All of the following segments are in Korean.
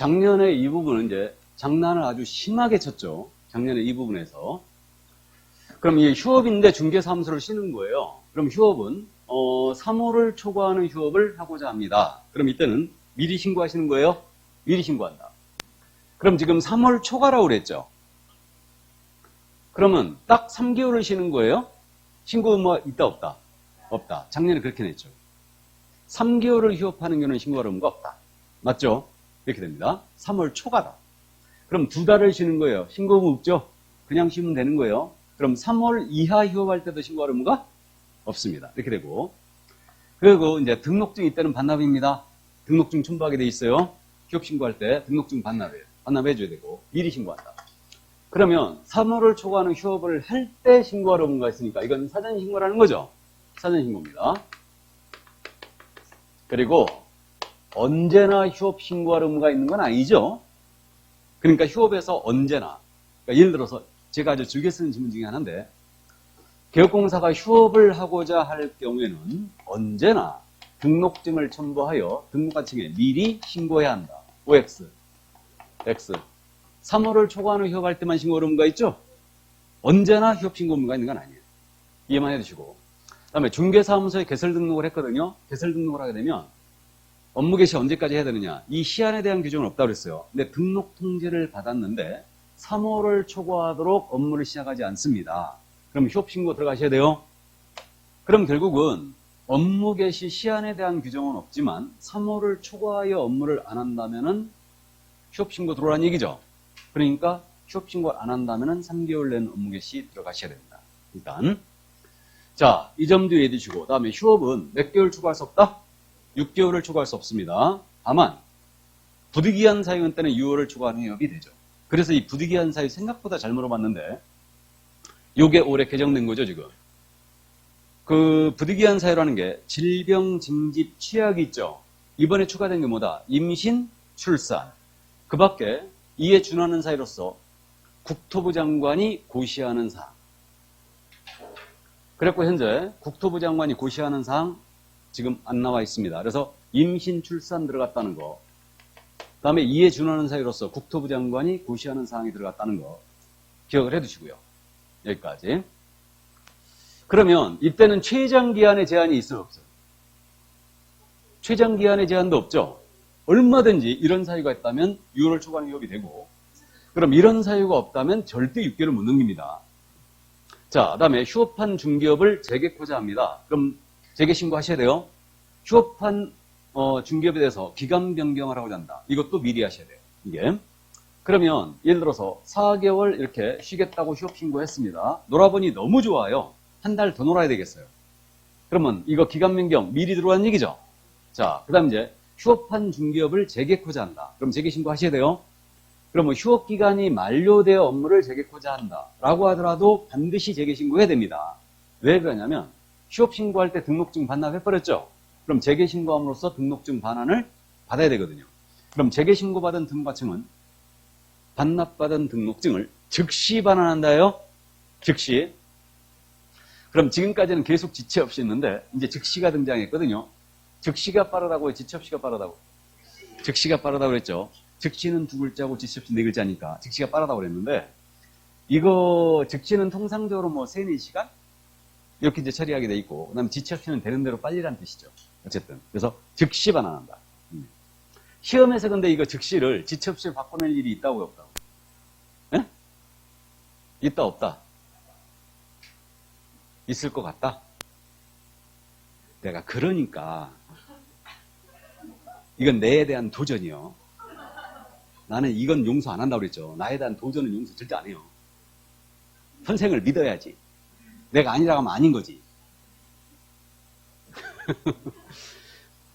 작년에 이 부분은 이제 장난을 아주 심하게 쳤죠. 작년에 이 부분에서. 그럼 이게 휴업인데 중개사무소를 쉬는 거예요. 그럼 휴업은 3월을 초과하는 휴업을 하고자 합니다. 그럼 이때는 미리 신고하시는 거예요? 미리 신고한다. 그럼 지금 3월 초과라고 그랬죠? 그러면 딱 3개월을 쉬는 거예요? 신고 의무가 있다 없다? 없다. 작년에 그렇게 냈죠. 3개월을 휴업하는 경우는 신고할 의무가 없다. 맞죠? 이렇게 됩니다. 3월 초과다. 그럼 2달을 쉬는 거예요. 신고 의무 없죠? 그냥 쉬면 되는 거예요. 그럼 3월 이하 휴업할 때도 신고할 의무가 없습니다. 이렇게 되고, 그리고 이제 등록증 이때는 반납입니다. 등록증 첨부하게 돼 있어요. 휴업 신고할 때 등록증 반납해요. 반납해줘야 되고 미리 신고한다. 그러면 3월을 초과하는 휴업을 할 때 신고할 의무가 있으니까 이건 사전 신고라는 거죠. 사전 신고입니다. 그리고 언제나 휴업 신고할 의무가 있는 건 아니죠. 그러니까 휴업에서 언제나, 그러니까 예를 들어서 제가 아주 즐겨 쓰는 질문 중에 하나인데, 개업공사가 휴업을 하고자 할 경우에는 언제나 등록증을 첨부하여 등록관청에 미리 신고해야 한다. OX, X. 3월을 초과하는 휴업할 때만 신고할 의무가 있죠? 언제나 휴업 신고 의무가 있는 건 아니에요. 이해만 해두시고. 그 다음에 중개사무소에 개설 등록을 했거든요. 개설 등록을 하게 되면 업무 개시 언제까지 해야 되느냐? 이 시한에 대한 규정은 없다고 그랬어요. 근데 등록 통지를 받았는데 3월을 초과하도록 업무를 시작하지 않습니다. 그럼 휴업 신고 들어가셔야 돼요. 그럼 결국은 업무 개시 시한에 대한 규정은 없지만 3월을 초과하여 업무를 안 한다면은 휴업 신고 들어오라는 얘기죠. 그러니까 휴업 신고를 안 한다면은 3개월 낸 업무 개시 들어가셔야 됩니다. 일단 자, 이 점도 이해해 주시고, 다음에 휴업은 몇 개월 초과할 수 없다? 6개월을 초과할 수 없습니다. 다만 부득이한 사유인 때는 6월을 초과하는 휴업이 되죠. 그래서 이 부득이한 사유 생각보다 잘 물어봤는데 요게 올해 개정된 거죠, 지금. 그 부득이한 사유라는 게 질병, 징집, 취약이 있죠. 이번에 추가된 게 뭐다? 임신, 출산. 그 밖에 이에 준하는 사유로서 국토부 장관이 고시하는 사항. 그랬고 현재 국토부 장관이 고시하는 사항 지금 안 나와 있습니다. 그래서 임신, 출산 들어갔다는 거. 그 다음에 이에 준하는 사유로서 국토부 장관이 고시하는 사항이 들어갔다는 거 기억을 해두시고요. 여기까지. 그러면 이때는 최장기한의 제한이 있어요, 없어요? 최장기한의 제한도 없죠. 얼마든지 이런 사유가 있다면 6월을 초과하는 휴업이 되고, 그럼 이런 사유가 없다면 절대 6개월을 못 넘깁니다. 자, 그다음에 휴업한 중개업을 재개코자 합니다. 그럼 재개 신고하셔야 돼요. 휴업한 중개업에 대해서 기간 변경을 하고자 한다. 이것도 미리 하셔야 돼요. 이게. 그러면 예를 들어서 4개월 이렇게 쉬겠다고 휴업 신고했습니다. 놀아보니 너무 좋아요. 한 달 더 놀아야 되겠어요. 그러면 이거 기간 변경 미리 들어가는 얘기죠. 자, 그다음 이제 휴업한 중개업을 재개코자 한다. 그럼 재개 신고하셔야 돼요. 그러면 휴업 기간이 만료되어 업무를 재개코자 한다라고 하더라도 반드시 재개 신고해야 됩니다. 왜 그러냐면 휴업 신고할 때 등록증 반납해버렸죠. 그럼 재개 신고함으로써 등록증 반환을 받아야 되거든요. 그럼 재개 신고받은 등록증은 반납받은 등록증을 즉시 반환한다요. 즉시. 그럼 지금까지는 계속 지체 없이 했는데 이제 즉시가 등장했거든요. 즉시가 빠르다고요? 지체 없이가 빠르다고? 즉시가 빠르다고 그랬죠. 즉시는 2글자고 지체 없이 4글자니까 즉시가 빠르다고 그랬는데, 이거 즉시는 통상적으로 뭐 3, 4시간? 이렇게 이제 처리하게 돼 있고, 그 다음에 지체 없이는 되는 대로 빨리란 뜻이죠. 어쨌든. 그래서 즉시 반환한다. 시험에서 근데 이거 즉시를 지체 없이 바꿔낼 일이 있다고요, 없다고? 예? 있다, 없다? 있을 것 같다? 내가 그러니까 이건 내에 대한 도전이요. 나는 이건 용서 안 한다고 그랬죠. 나에 대한 도전은 용서 절대 안 해요. 선생을 믿어야지. 내가 아니라고 하면 아닌 거지.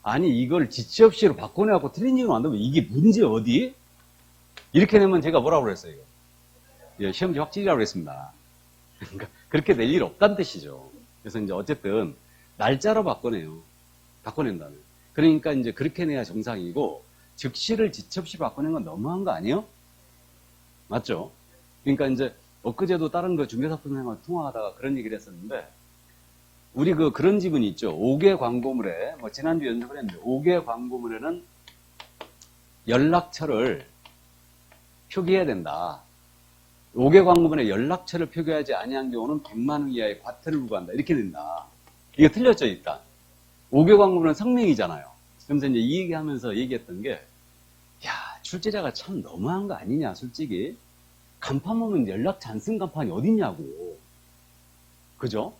아니 이걸 지체 없이로 바꿔내갖고 틀린 이유는 안 되면 이게 문제 어디? 이렇게 내면 제가 뭐라고 그랬어요? 예, 시험지 확실이라고 그랬습니다. 그러니까 그렇게 낼 일 없다는 뜻이죠. 그래서 이제 어쨌든 날짜로 바꿔내요. 바꿔낸다면. 그러니까 이제 그렇게 내야 정상이고, 즉시를 지체 없이 바꿔낸 건 너무한 거 아니에요? 맞죠? 그러니까 이제 엊그제도 다른 그 중개사 선생님하고 통화하다가 그런 얘기를 했었는데, 우리 그런 지분이 있죠. 5개 광고물에, 뭐 지난주 연습을 했는데 5개 광고물에는 연락처를 표기해야 된다. 5개 광고문에 연락처를 표기하지 아니한 경우는 100만 원 이하의 과태료를 부과한다. 이렇게 된다. 이거 틀렸죠, 일단. 5개 광고문은 성명이잖아요. 그러면서 이제 이 얘기하면서 얘기했던 게, 야, 출제자가 참 너무한 거 아니냐, 솔직히. 간판 보면 연락처 안 쓴 간판이 어딨냐고. 그죠?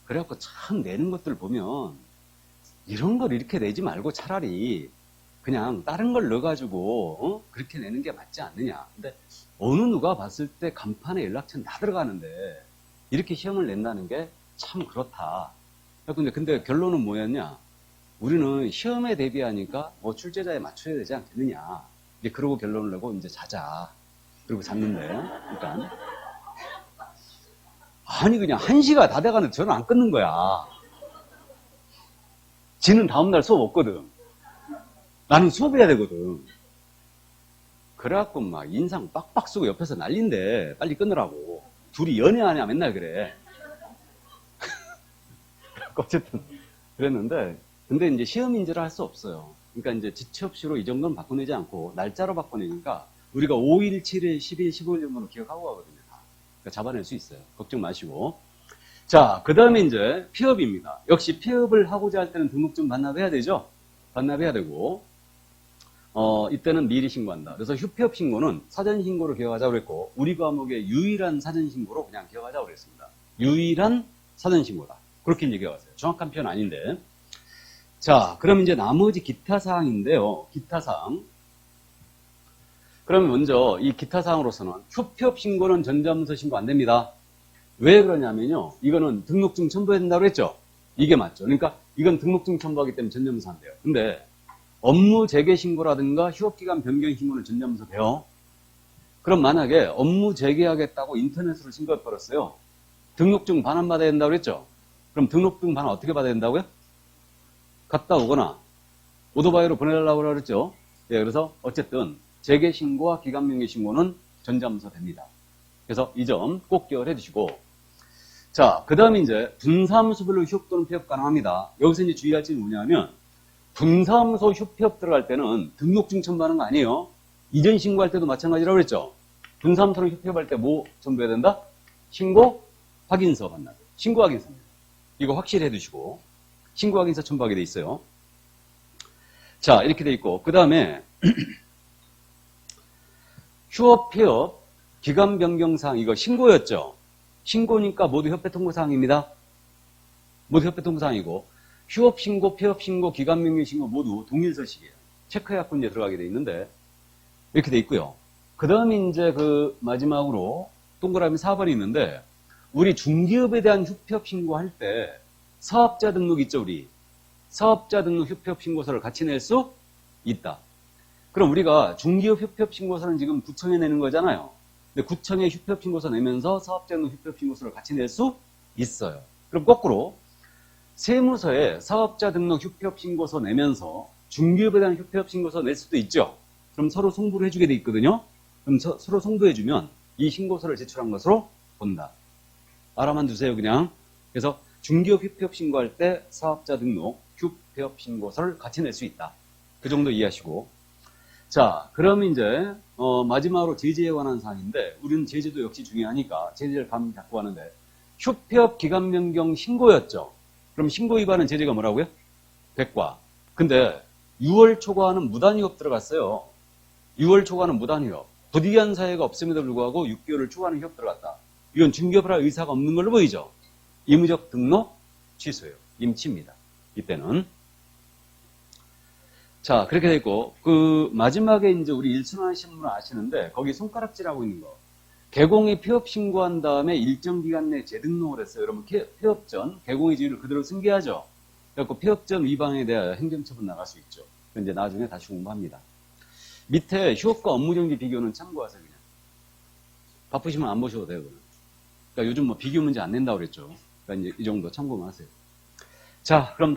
그래갖고 참 내는 것들 보면, 이런 걸 이렇게 내지 말고 차라리 그냥 다른 걸 넣어가지고, 그렇게 내는 게 맞지 않느냐. 근데 어느 누가 봤을 때 간판에 연락처는 다 들어가는데, 이렇게 시험을 낸다는 게 참 그렇다. 근데 결론은 뭐였냐? 우리는 시험에 대비하니까 뭐 출제자에 맞춰야 되지 않겠느냐. 이제 그러고 결론을 내고 이제 자자. 그리고 잤는데, 일단. 아니, 그냥 1시가 다 돼가는데 저는 안 끊는 거야. 지는 다음날 수업 없거든. 나는 수업해야 되거든. 그래갖고 막 인상 빡빡 쓰고 옆에서 난린데 빨리 끊으라고. 둘이 연애하냐 맨날 그래. 어쨌든 그랬는데, 근데 이제 시험 인지를 할 수 없어요. 그러니까 이제 지체없이로 이 정도는 바꿔내지 않고 날짜로 바꿔내니까 우리가 5일, 7일, 10일, 15일 정도는 기억하고 가거든요. 그러니까 잡아낼 수 있어요. 걱정 마시고. 자, 그 다음에 이제 피업입니다. 역시 피업을 하고자 할 때는 등록증 반납해야 되죠? 반납해야 되고, 이때는 미리 신고한다. 그래서 휴피업 신고는 사전 신고로 기억하자고 그랬고, 우리 과목의 유일한 사전 신고로 그냥 기억하자고 그랬습니다. 유일한 사전 신고다. 그렇게 이제 기억하세요. 정확한 표현 아닌데. 자, 그럼 이제 나머지 기타 사항인데요. 기타 사항. 그러면 먼저 이 기타 사항으로서는 휴피업 신고는 전자문서 신고 안 됩니다. 왜 그러냐면요. 이거는 등록증 첨부해야 된다고 그랬죠? 이게 맞죠. 그러니까 이건 등록증 첨부하기 때문에 전자문서 안 돼요. 근데 업무 재개 신고라든가 휴업기간 변경 신고는 전자문서 돼요. 그럼 만약에 업무 재개하겠다고 인터넷으로 신고해 버렸어요. 등록증 반환받아야 된다고 그랬죠? 그럼 등록증 반환 어떻게 받아야 된다고요? 갔다 오거나 오토바이로 보내달라고 그랬죠? 예, 그래서 어쨌든 재개 신고와 기간 변경 신고는 전자문서 됩니다. 그래서 이 점 꼭 기억을 해주시고, 자, 그 다음에 이제 분사무소별로 휴업 또는 폐업 가능합니다. 여기서 이제 주의할 점이 뭐냐면, 분사무소 휴폐업 들어갈 때는 등록증 첨부하는 거 아니에요. 이전 신고할 때도 마찬가지라고 그랬죠. 분사무소로 휴폐업할 때 뭐 첨부해야 된다? 신고 확인서 받나? 신고 확인서입니다. 이거 확실히 해두시고, 신고 확인서 첨부하게 돼 있어요. 자, 이렇게 돼 있고, 그 다음에 휴업, 폐업, 기간 변경사항, 이거 신고였죠. 신고니까 모두 협회 통보사항입니다. 모두 협회 통보사항이고, 휴업 신고, 폐업 신고, 기간 변경 신고 모두 동일 서식이에요. 체크해갖고 이제 들어가게 돼 있는데, 이렇게 돼 있고요. 그 다음에 이제 그 마지막으로 동그라미 4번이 있는데, 우리 중기업에 대한 휴폐업 신고할 때, 사업자 등록 있죠, 우리. 사업자 등록 휴폐업 신고서를 같이 낼 수 있다. 그럼 우리가 중기업 휴폐업 신고서는 지금 구청에 내는 거잖아요. 근데 구청에 휴폐업 신고서 내면서 사업자 등록 휴폐업 신고서를 같이 낼 수 있어요. 그럼 거꾸로 세무서에 사업자 등록 휴폐업 신고서 내면서 중기업에 대한 휴폐업 신고서 낼 수도 있죠. 그럼 서로 송부를 해주게 돼 있거든요. 그럼 서로 송부해주면 이 신고서를 제출한 것으로 본다. 알아만 두세요, 그냥. 그래서 중기업 휴폐업 신고할 때 사업자 등록 휴폐업 신고서를 같이 낼 수 있다. 그 정도 이해하시고. 자, 그럼 이제 마지막으로 제재에 관한 사항인데, 우리는 제재도 역시 중요하니까 제재를 감 잡고 하는데, 휴폐업 기간 변경 신고였죠. 그럼 신고 위반은 제재가 뭐라고요? 100과. 근데 6월 초과는 무단휴업 들어갔어요. 6월 초과는 무단휴업. 부득이한 사유가 없음에도 불구하고 6개월을 초과하는 휴업 들어갔다. 이건 중개업을 할 의사가 없는 걸로 보이죠. 의무적 등록 취소예요. 임치입니다. 이때는. 자, 그렇게 돼 있고, 그 마지막에 이제 우리 일순환 신문 아시는데, 거기 손가락질하고 있는 거. 개공이 폐업 신고한 다음에 일정 기간 내에 재등록을 했어요. 여러분, 폐업 전 개공의 지위를 그대로 승계하죠. 그래서 폐업 전 위반에 대하여 행정처분 나갈 수 있죠. 이제 나중에 다시 공부합니다. 밑에 휴업과 업무정지 비교는 참고하세요, 그냥. 바쁘시면 안 보셔도 돼요, 그냥. 그러니까 요즘 뭐 비교 문제 안 낸다고 그랬죠. 그러니까 이제 이 정도 참고만 하세요. 자, 그럼